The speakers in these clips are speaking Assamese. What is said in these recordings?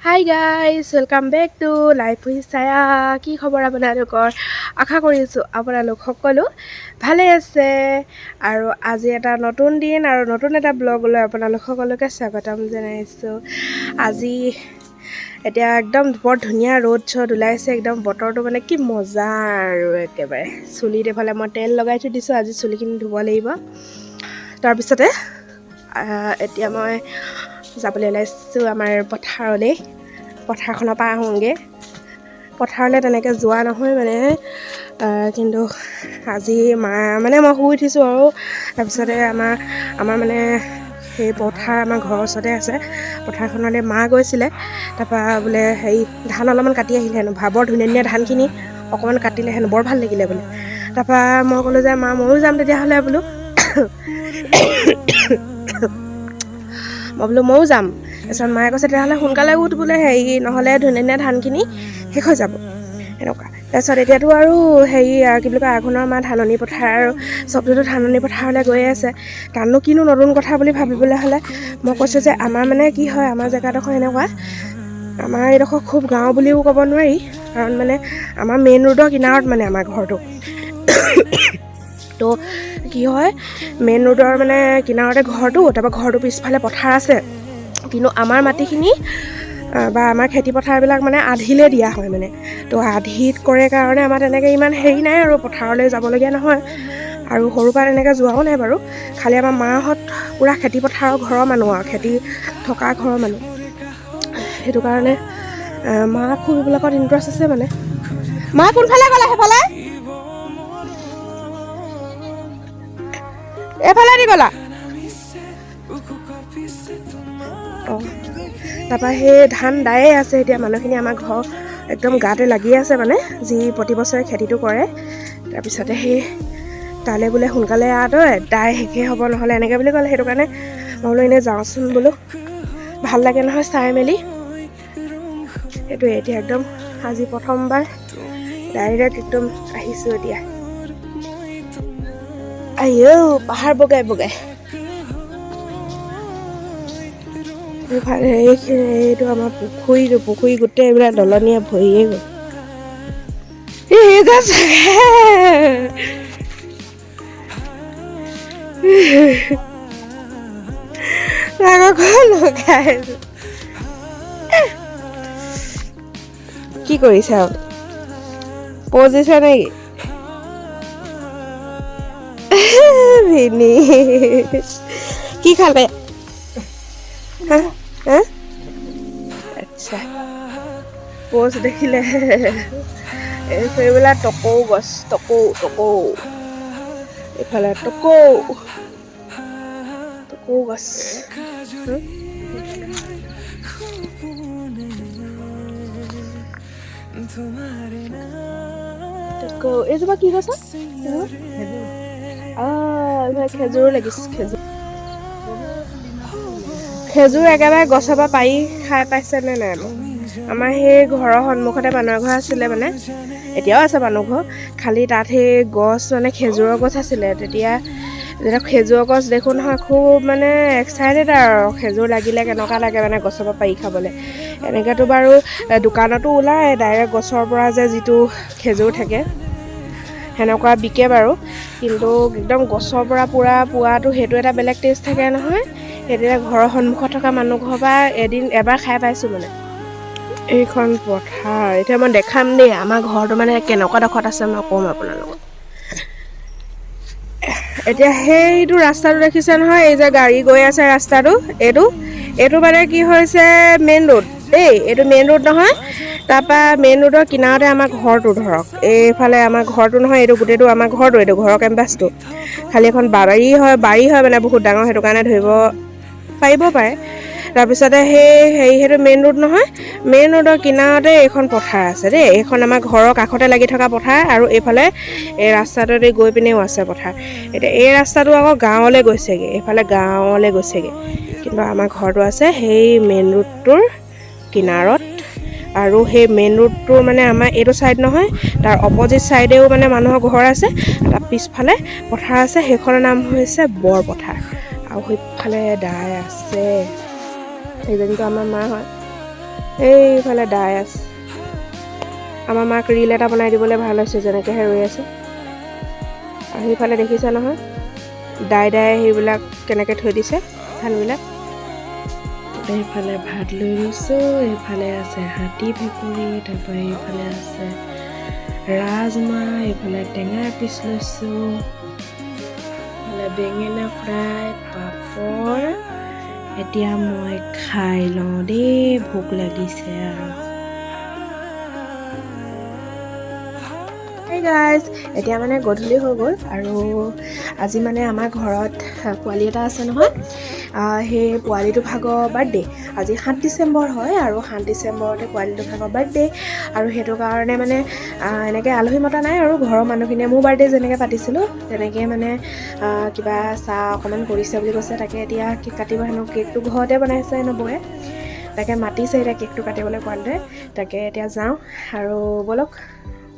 High guys, welcome back to life with Chhaya. কি খবৰ আপোনালোকৰ? আশা কৰিছোঁ আপোনালোক সকলো ভালে আছে। আৰু আজি এটা নতুন দিন আৰু নতুন এটা ব্লগলৈ আপোনালোক সকলোকে স্বাগতম জনাইছোঁ। আজি এতিয়া একদম বৰ ধুনীয়া ৰ'দ ওলাইছে, একদম বতৰটো মানে কি মজা আৰু একেবাৰে। চুলিত এফালে মই তেল লগাই থৈ দিছোঁ, আজি চুলিখিনি ধুব লাগিব। তাৰপিছতে এতিয়া মই যাবলৈ ওলাইছোঁ আমাৰ পথাৰলৈ। পথাৰখনৰ পৰা আহোঁগৈ। পথাৰলৈ তেনেকৈ যোৱা নহয় মানে, কিন্তু আজি মানে মই শুই উঠিছোঁ আৰু তাৰপিছতে আমাৰ মানে সেই পথাৰ আমাৰ ঘৰৰ ওচৰতে আছে। পথাৰখনলৈ মা গৈছিলে, তাৰপৰা বোলে হেৰি ধান অলপমান কাটি আহিলে হেনো, বৰ ধুনীয়া ধুনীয়া ধানখিনি অকণমান কাটিলে হেনো, বৰ ভাল লাগিলে বোলে। তাৰপৰা মই ক'লোঁ যে মা ময়ো যাম তেতিয়াহ'লে বোলো। মই বোলো ময়ো যাম। তাৰপিছত মায়ে কৈছে তেতিয়াহ'লে সোনকালে উঠ বোলে, হেৰি নহ'লে ধুনীয়া ধুনীয়া ধানখিনি শেষ হৈ যাব এনেকুৱা। তাৰপিছত এতিয়াতো আৰু হেৰি কি বুলি কয়, আঘোণৰ মাহ ধাননি পথাৰ আৰু চবটোতো ধাননি পথাৰলৈ গৈয়ে আছে। তাতনো কিনো নতুন কথা বুলি ভাবিবলৈ হ'লে মই কৈছোঁ যে আমাৰ মানে কি হয়, আমাৰ জেগাডোখৰ এনেকুৱা, আমাৰ এইডোখৰ খুব গাঁও বুলিও ক'ব নোৱাৰি, কাৰণ মানে আমাৰ মেইন ৰোডৰ কিনাৰত মানে আমাৰ ঘৰটো। তো কি হয়, মেইন ৰোডৰ মানে কিনাৰতে ঘৰটো, তাৰপৰা ঘৰটোৰ পিছফালে পথাৰ আছে। কিন্তু আমাৰ মাটিখিনি বা আমাৰ খেতি পথাৰবিলাক মানে আধিলৈ দিয়া হয় মানে। তো আধিত কৰে কাৰণে আমাৰ তেনেকৈ ইমান হেৰি নাই আৰু, পথাৰলৈ যাবলগীয়া নহয়। আৰু সৰুৰ পৰা তেনেকৈ যোৱাও নাই বাৰু। খালি আমাৰ মাহঁত পূৰা খেতি পথাৰৰ ঘৰৰ মানুহ আৰু খেতি থকা ঘৰৰ মানুহ। সেইটো কাৰণে মা খুব এইবিলাকত ইণ্টাৰেষ্ট আছে মানে। মা কোনফালে গ'লে? সেইফালে এইফালে দি গ'লা? অঁ, তাৰপৰা সেই ধান দায়ে আছে এতিয়া। মানুহখিনি আমাৰ ঘৰ একদম গাতে লাগি আছে মানে, যি প্ৰতি বছৰে খেতিটো কৰে। তাৰপিছতে সেই তালৈ বোলে সোনকালে তই দাই শেষেই হ'ব নহ'লে এনেকৈ বুলি ক'লে। সেইটো কাৰণে মই বোলো এনেই যাওঁচোন বোলো, ভাল লাগে নহয় চাই মেলি। সেইটোৱে এতিয়া একদম আজি প্ৰথমবাৰ ডাইৰেক্ট একদম আহিছোঁ এতিয়া। আইঔ পাহাৰ বগাই বগাই। এইটো আমাৰ পুখুৰী গোটেই এইবিলাক দলনিয়ে ভৰিয়ে গ'ল। কি কৰিছা আৰু প'জ দিছা নেকি? ভিনি কি খালে? আচ্ছা, প'জ দেখিলে এইবিলাক টকৌ গছ, টকৌ এইফালে টকৌ গছ। এইজোপা কি গছ? এইফালে খেজুৰো লাগিছে। খেজুৰ একেবাৰে গছৰ পৰা পাৰি খাই পাইছেনে নাই? আমাৰ সেই ঘৰৰ সন্মুখতে মানুহৰ ঘৰ আছিলে মানে, এতিয়াও আছে মানুহ ঘৰ, খালি তাত সেই গছ মানে খেজুৰৰ গছ আছিলে। তেতিয়া খেজুৰৰ গছ দেখোঁ নহয়, খুব মানে এক্সাইটেড আৰু খেজুৰ লাগিলে কেনেকুৱা লাগে মানে গছৰ পৰা পাৰি খাবলৈ। এনেকৈতো বাৰু দোকানতো ওলায় ডাইৰেক্ট গছৰ পৰা যে যিটো খেজুৰ থাকে, সেনেকুৱা বিকে বাৰু। কিন্তু একদম গছৰ পৰা পূৰা পোৱাটো সেইটো এটা বেলেগ টেষ্ট থাকে নহয়। সেইদিনা ঘৰৰ সন্মুখত থকা মানুহ ঘৰৰ পৰা এবাৰ খাই পাইছোঁ মানে। এইখন পথাৰ এতিয়া মই দেখাম দেই, আমাৰ ঘৰটো মানে কেনেকুৱা ডোখৰত আছে মই ক'ম আপোনালোকক। এতিয়া সেইটো ৰাস্তাটো দেখিছে নহয়, এই যে গাড়ী গৈ আছে ৰাস্তাটো, এইটো মানে কি হৈছে মেইন ৰোড দেই, এইটো মেইন ৰোড নহয়। তাৰপৰা মেইন ৰোডৰ কিনাৰতে আমাৰ ঘৰটো ধৰক, এইফালে আমাৰ ঘৰটো নহয়, এইটো গোটেইটো আমাৰ ঘৰটো, এইটো ঘৰৰ কেম্পাছটো। খালি এখন বাৰী হয় মানে বহুত ডাঙৰ, সেইটো কাৰণে ধৰিব পাৰিব পাৰে। তাৰপিছতে সেইটো মেইন ৰোড নহয়, মেইন ৰোডৰ কিনাৰতে এইখন পথাৰ আছে দেই। এইখন আমাৰ ঘৰৰ কাষতে লাগি থকা পথাৰ, আৰু এইফালে এই ৰাস্তাটোদি গৈ পিনেও আছে পথাৰ। এতিয়া এই ৰাস্তাটো আকৌ গাঁৱলৈ গৈছেগৈ, এইফালে গাঁৱলৈ গৈছেগৈ। কিন্তু আমাৰ ঘৰটো আছে সেই মেইন ৰোডটোৰ কিনাৰত। আৰু সেই মেইন ৰোডটোৰ মানে আমাৰ এইটো ছাইড নহয়, তাৰ অপজিট ছাইডেও মানে মানুহৰ ঘৰ আছে। তাৰ পিছফালে পথাৰ আছে, সেইখনৰ নাম হৈছে বৰপথাৰ। আৰু সেইফালে দাই আছে, সেইজনীতো আমাৰ মা হয়। এইফালে দাই আছে আমাৰ মাক ৰিল এটা বনাই দিবলৈ ভাল হৈছে যেনেকৈহে ৰৈ আছে আৰু সেইফালে দেখিছা নহয় দাই সেইবিলাক কেনেকৈ থৈ দিছে ধানবিলাক এইফালে ভাত লৈ গৈছোঁ এইফালে আছে হাতী ভেকুৰী তাৰপৰা এইফালে আছে ৰাজমাহ এইফালে টেঙা পিচ লৈছোঁ এইফালে বেঙেনা ফ্ৰাই পাপৰ এতিয়া মই খাই লওঁ দেই ভোক লাগিছে আৰু Hey guys, এতিয়া মানে গধূলি হৈ গ'ল আৰু আজি মানে আমাৰ ঘৰত পোৱালি এটা আছে নহয় সেই পোৱালিটো ভাগৰ বাৰ্থডে আজি 7 ডিচেম্বৰ হয় আৰু 7 ডিচেম্বৰতে পোৱালিটো ভাগৰ বাৰ্থডে আৰু সেইটো কাৰণে মানে এনেকৈ আলহী মতা নাই আৰু ঘৰৰ মানুহখিনিয়ে মোৰ বাৰ্থডে যেনেকৈ পাতিছিলোঁ তেনেকৈ মানে কিবা চাহ অকণমান কৰিছে বুলি কৈছে তাকে এতিয়া কেক কাটিব হেনো কেকটো ঘৰতে বনাইছে নবৌয়ে তাকে মাতিছে এতিয়া কেকটো কাটিবলৈ পোৱালিটোৱে তাকে এতিয়া যাওঁ আৰু ব'লক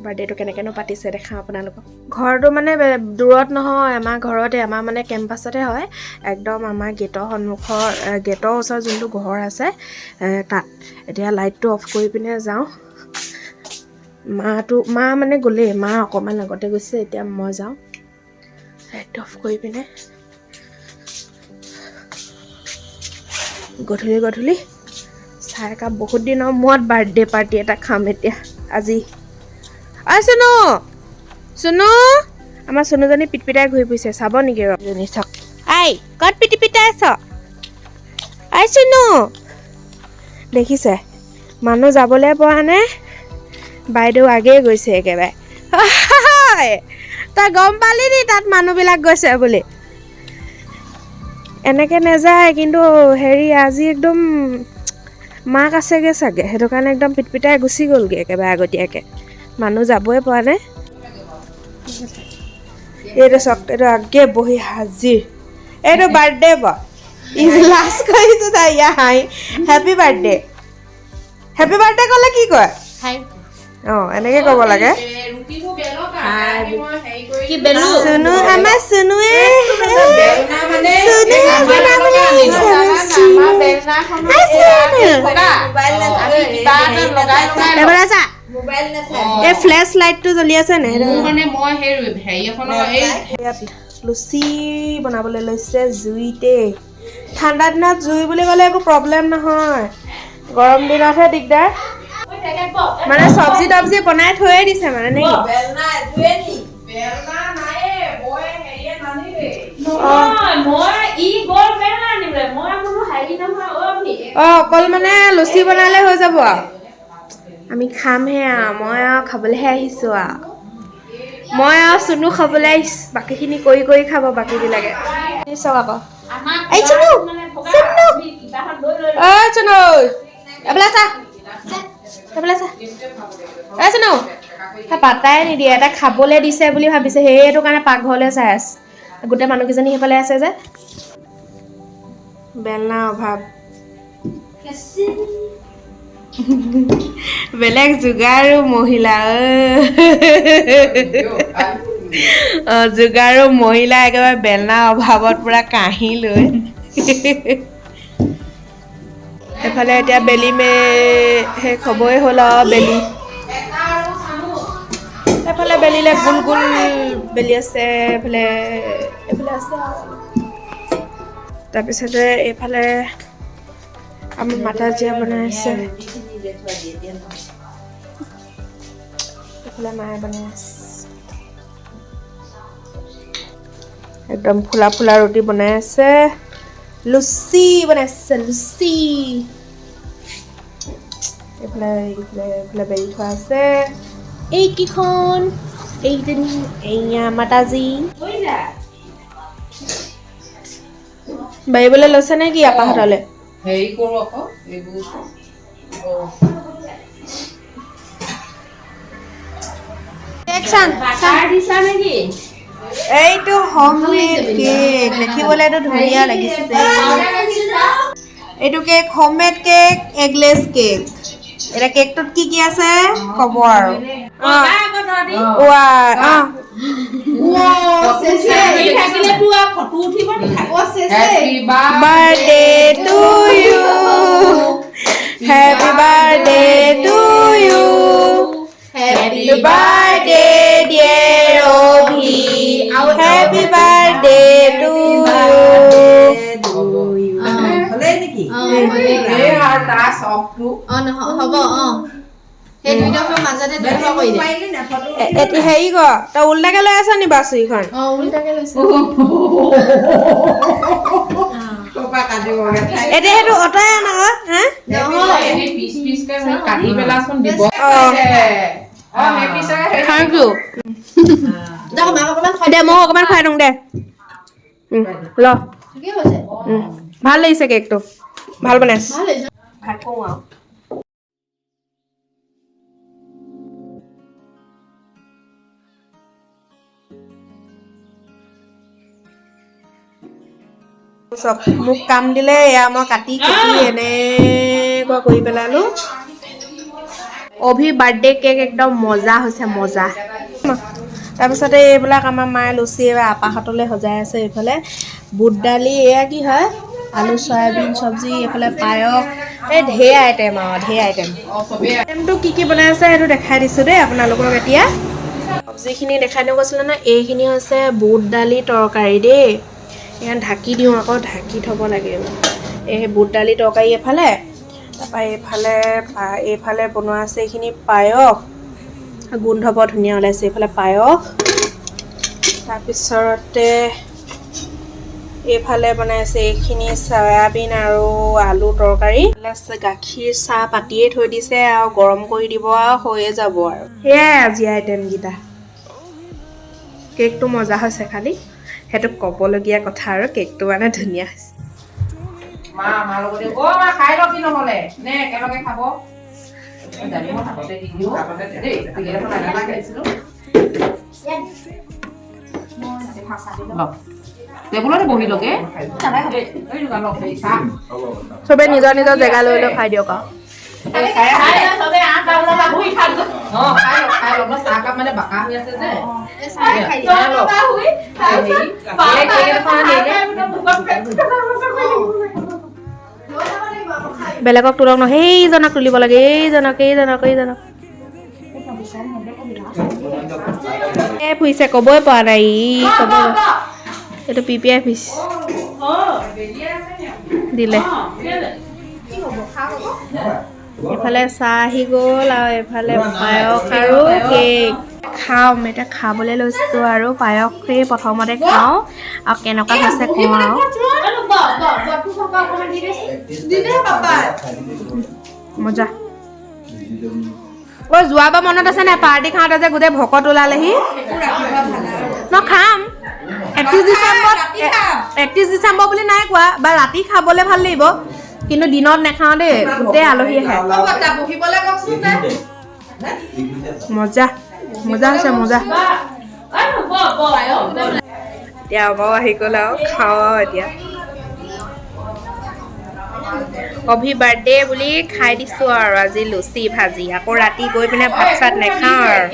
বাৰ্থডেটো কেনেকৈনো পাতিছে দেখাওঁ আপোনালোকক ঘৰটো মানে দূৰত নহয় আমাৰ ঘৰতে আমাৰ মানে কেম্পাছতে হয় একদম আমাৰ গেটৰ সন্মুখৰ গেটৰ ওচৰত যোনটো ঘৰ আছে তাত এতিয়া লাইটটো অফ কৰি পিনে যাওঁ মা মানে গ'লেই মা অকণমান আগতে গৈছে এতিয়া মই যাওঁ লাইটটো অফ কৰি পিনে গধূলি চাহ একাপ বহুত দিনৰ মূৰত বাৰ্থডে পাৰ্টি এটা খাম এতিয়া আজি চুনু আমাৰ চুনুজনী পিটপিটাই ঘূৰি ফুৰিছে চাব নেকি ৰজনী চাওক আই ক'ত পিটপিটাই আছ আই চুনু দেখিছে মানুহ যাবলৈ পৰা নাই বাইদেউ আগেয়ে গৈছে একেবাৰে তই গম পালি নি তাত মানুহবিলাক গৈছে বুলি এনেকৈ নাযায় কিন্তু হেৰি আজি একদম মাক আছেগৈ চাগে সেইটো কাৰণে একদম পিটপিটাই গুচি গ'লগৈ একেবাৰে আগতীয়াকৈ মানুহ যাবই পৰা নাই এইটো চাওক এইটো আগে বহি হাজিৰ এইটো বাৰ্থডে লাষ্ট কৰিছোঁ তাই ইয়াৰ হাঁহি হেপী বাৰ্থডে ক'লে কি কয় এনেকৈ ক'ব লাগে চুনু আমাৰ চুনুৱে এই ফ্লেছ লাইটটো জ্বলি আছে নে লুচি বনাবলৈ লৈছে জুইতে ঠাণ্ডা দিনত জুই বুলি ক'লে একো প্ৰব্লেম নহয় গৰম দিনতহে দিগদাৰ মানে চব্জি তব্জি বনাই থৈয়ে দিছে মানে নেকি অকল মানে লুচি বনালে হৈ যাব আৰু আমি খামহে আৰু মই আৰু খাবলৈহে আহিছোঁ আৰু মই আৰু চুনু খাবলৈ আহিছোঁ বাকীখিনি কৰি খাব বাকীবিলাকে চাওক আকৌ এই চুনু চুনু এইফালে চা চুনু পাতাই নিদিয়ে এটা খাবলৈ দিছে বুলি ভাবিছে সেইটো কাৰণে পাকঘৰলৈ চাই আছে গোটেই মানুহকেইজনী সেইফালে আছে যে বেলনা অভাৱ বেলেগ যোগাৰো মহিলা যোগাৰো মহিলা একেবাৰে বেলনা অভাৱত পুৰা কাঁহি লৈ এফালে এতিয়া বেলি শেষ হ'বই হ'ল আৰু বেলি এফালে বেলিলে গোল গোল বেলি আছে এইফালে আছে তাৰপিছতে এইফালে আমাৰ মাতাজীয়ে বনাই আছে এইফালে মায়ে বনাই আছে একদম ফুলা ফুলা ৰুটি বনাই আছে লুচি বনাইছে লুচি এইফালে বেলি থোৱা আছে এইকেইখন এইজনী এয়া মাতাজী বাঢ়িবলৈ লৈছে নে কি আপাহঁতলৈ হেৰি কৰোঁ আকৌ এইবোৰ এইটো হোমমেড কেক দেখিবলৈতো ধুনীয়া লাগিছে এইটো cake homemade cake eggless cake এটা কেকটোত কি আছে ক'ব আৰু birthday to you Happy birthday to you. Happy birthday, dear Obi. Happy birthday to you. হ'লে নেকি এই আৰু তাৰ চখটো হ'ব সেই দুইটাৰ মাজতে দুটা কৰি দে পাৰিলি না ফটো এতিয়া হেৰি কৰ তই উল্টাকে লৈ আছ নি বাছুৰিখন উল্টাকে লৈছে কপা কাটিবগে ঠাই এতিয়া সেইটো অঁতৰাই আন আকৌ হা এনেই পিচ পিচকে কাটি পেলাচোন দিব থেংক ইউ যাওক মাক অকণমান খাই দে মই অকণমান খুৱাই দিওঁ দে ল ঠিকেই হৈছে ভাল লাগিছে কেকটো ভাল বনাইছে ভাল হৈছে ভাত কওঁ আৰু চব মোক কাম দিলে এয়া মই কাটি কুটি এনেকুৱা কৰি পেলালো অভি বাৰ্থডে কেক একদম মজা হৈছে মজা তাৰপিছতে এইবিলাক আমাৰ মায়ে লুচি এবাৰ আপাহাতলৈ সজাই আছে এইফালে বুট দালি এয়া কি হয় আলু চয়াবিন চব্জি এইফালে পায়স এই ঢেৰ আইটেম আৰু ঢেৰ আইটেমটো কি বনাই আছে সেইটো দেখাই দিছোঁ দেই আপোনালোকক এতিয়া চব্জিখিনি দেখাই দিব কৈছিলে ন এইখিনি হৈছে বুট দালি তৰকাৰী দেই ইয়াত ঢাকি দিওঁ আকৌ ঢাকি থ'ব লাগে এই বুট দালি তৰকাৰী এফালে তাৰপৰা এইফালে বনোৱা আছে এইখিনি পায়স গোন্ধ বৰ ধুনীয়া ওলাইছে এইফালে পায়স তাৰপিছতে এইফালে বনাই আছে এইখিনি চয়াবিন আৰু আলু তৰকাৰী গাখীৰ চাহ পাতিয়ে থৈ দিছে আৰু গৰম কৰি দিব আৰু হৈয়ে যাব আৰু সেয়াই আজি আইটেমকেইটা কেকটো মজা হৈছে খালি সেইটো ক'বলগীয়া কথা আৰু কেকটো মানে ধুনীয়া হৈছে মা আমাৰ লগতে মা খাই ল কি নহ'লে নে একেলগে খাব জানি মই হাততে দি দিওঁ হাততে দেই পিলেটখন আনি খাইছিলোঁ টেবুলতে বহি লগে চবে নিজৰ নিজৰ জেগা লৈ লৈ খাই দিয়ক চাহকাপ মানে বাকা হৈ আছে যে বেলেগক তোলক ন সেইজনক তুলিব লাগে এইজনক ফুৰিছে ক'বই পৰা নাই ক'ব এইটো পিপিআই ফিচ দিলে এইফালে চাহ আহি গ'ল আৰু এইফালে পায়স আৰু কেক খাওঁ এতিয়া খাবলৈ লৈছোঁ আৰু পায়সেই প্ৰথমতে খাওঁ আৰু কেনেকুৱা হৈছে কওঁ আৰু মজা যোৱাবাৰ মনত আছে নাই পাৰ্টি খাওঁতে যে গোটেই ভকত ওলালেহি ন খাম 31 ডিচেম্বৰ বুলি নাই কোৱা বা ৰাতি খাবলৈ ভাল লাগিব কিন্তু দিনত নাখাওঁ দেই গোটেই আলহী আহে মজা হৈছে মজা এতিয়া আমাৰো আহি গ'ল আৰু খাওঁ আৰু এতিয়া অভি বাৰ্থডে বুলি খাই দিছোঁ আৰু আজি লুচি ভাজি আকৌ ৰাতি গৈ পিনে ভাত চাত নাখাওঁ আৰু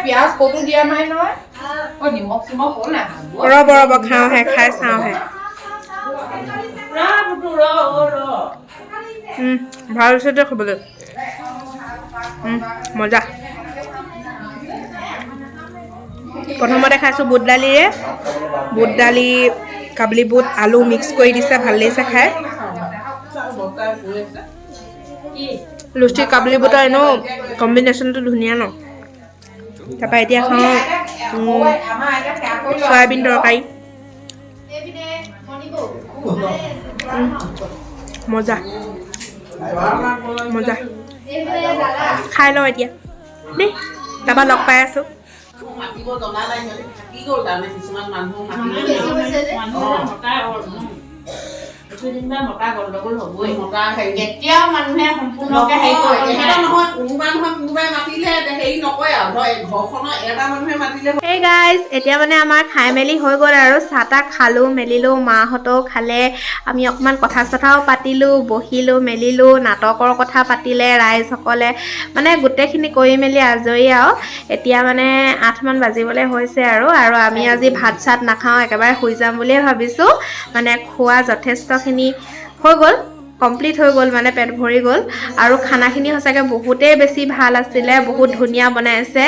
পিঁয়াজ ক'তো দিয়া নাই নহয় নিমখ চিমখ হ'ল নাই ৰ'ব খাওঁহে খাই চাওঁহে ভাল হৈছে দে খাবলৈ মজা প্ৰথমতে খাইছোঁ বুট দালি কাবলি বুট আলু মিক্স কৰি দিছে ভাল লাগিছে খাই লুচি কাবলি বুটৰ এনেও কম্বিনেশ্যনটো ধুনীয়া ন তাৰপৰা এতিয়া খাওঁ চয়াবিন তৰকাৰী মজা খাই লওঁ এতিয়া দেই তাৰপৰা লগ পাই আছোঁ কেতিয়াও মানুহে সম্পূৰ্ণকে হেৰি কৰে নহয় কোনোবাই মাতিলে হেৰি নকৰে আৰু ঘৰখনৰ এটা মানুহে মাতিলে Hey guys, এতিয়া মানে আমাৰ খাই মেলি হৈ গ'ল আৰু চাহ তাহ খালোঁ মেলিলোঁ মাহঁতেও খালে আমি অকণমান কথা চথাও পাতিলোঁ বহিলোঁ মেলিলোঁ নাটকৰ কথা পাতিলে ৰাইজসকলে মানে গোটেইখিনি কৰি মেলি আজৰি আৰু এতিয়া মানে 8 মান বাজিবলৈ হৈছে আৰু আমি আজি ভাত চাত নাখাওঁ একেবাৰে শুই যাম বুলিয়ে ভাবিছোঁ মানে খোৱা যথেষ্টখিনি হৈ গ'ল কমপ্লিট হৈ গ'ল মানে পেট ভৰি গ'ল আৰু খানাখিনি সঁচাকৈ বহুতেই বেছি ভাল আছিলে বহুত ধুনীয়া বনাইছে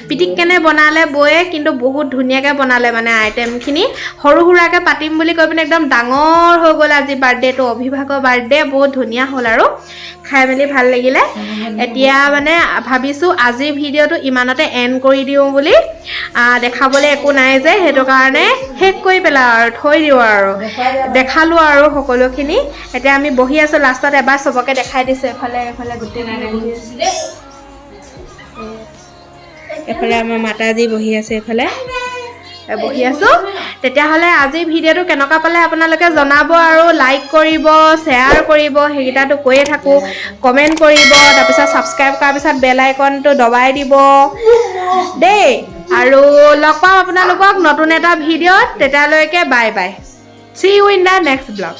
পিটিককেনে বনালে বয়ে কিন্তু বহুত ধুনীয়াকৈ বনালে মানে আইটেমখিনি সৰু সুৰাকৈ পাতিম বুলি কৈ পিনে একদম ডাঙৰ হৈ গ'ল আজি বাৰ্থডেটো অভিভাৱকৰ বাৰ্থডে বহুত ধুনীয়া হ'ল আৰু খাই মেলি ভাল লাগিলে এতিয়া মানে ভাবিছোঁ আজিৰ ভিডিঅ'টো ইমানতে এণ্ড কৰি দিওঁ বুলি দেখাবলৈ একো নাই যে সেইটো কাৰণে শেষ কৰি পেলাওঁ আৰু থৈ দিওঁ আৰু দেখালোঁ আৰু সকলোখিনি এতিয়া আমি বহি আছোঁ লাষ্টত এবাৰ চবকে দেখাই দিছোঁ এফালে গোটেই বহি আছোঁ এফালে আমাৰ মাতাজী বহি আছে এইফালে বহি আছোঁ তেতিয়াহ'লে আজিৰ ভিডিঅ'টো কেনেকুৱা পালে আপোনালোকে জনাব আৰু লাইক কৰিব শ্বেয়াৰ কৰিব সেইকেইটাতো কৈয়ে থাকোঁ কমেণ্ট কৰিব তাৰপিছত ছাবস্ক্ৰাইব কৰাৰ পিছত বেল আইকনটো দবাই দিব দেই আৰু লগ পাম আপোনালোকক নতুন এটা ভিডিঅ'ত তেতিয়ালৈকে bye bye see you in the next vlog